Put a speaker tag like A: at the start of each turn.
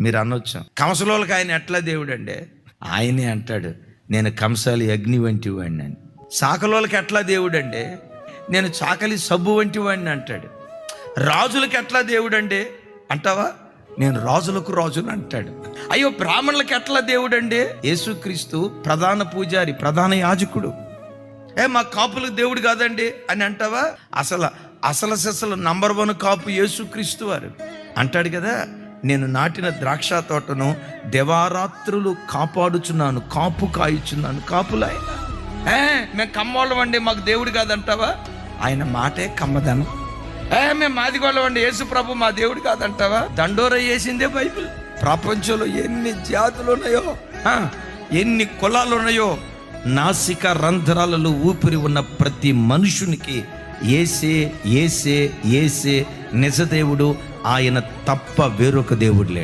A: మీరు అనొచ్చు, కంసలోళ్ళకి ఆయన ఎట్లా దేవుడు అండి? ఆయనే అంటాడు, నేను కంసాలి అగ్ని వంటి వాడిని అని. చాకలోళ్ళకి ఎట్లా దేవుడు అండి? నేను చాకలి సబ్బు వంటి వాడిని అంటాడు. రాజులకి ఎట్లా దేవుడు అండి అంటావా? నేను రాజులకు రాజుని అంటాడు. అయ్యో, బ్రాహ్మణులకి ఎట్లా దేవుడు అండి? యేసుక్రీస్తు ప్రధాన పూజారి, ప్రధాన యాజకుడు. మా కాపులకు దేవుడు కాదండి అని అంటావా? అసలు నంబర్ 1 కాపు యేసుక్రీస్తు వారు అంటాడు కదా, నేను నాటిన ద్రాక్ష తోటను దివారాత్రులు కాపాడుచున్నాను, కాపు కాయుచున్నాను. కాపులాయన మేము కమ్మోళ్ళం అండి, మాకు దేవుడు కాదంటావా? ఆయన మాటే కమ్మదనం. మేము మాదిగోళ్ళం అండి, యేసు ప్రభు మా దేవుడు కాదంటావా? దండోర వేసిందే బైబిల్. ప్రపంచంలో ఎన్ని జాతులు ఉన్నాయో, ఎన్ని కులాలు ఉన్నాయో, నాసిక రంధ్రాలలో ఊపిరి ఉన్న ప్రతి మనుషునికి యేసే యేసే యేసే నిజదేవుడు. ఆయన తప్ప వేరొక దేవుడు లేడు.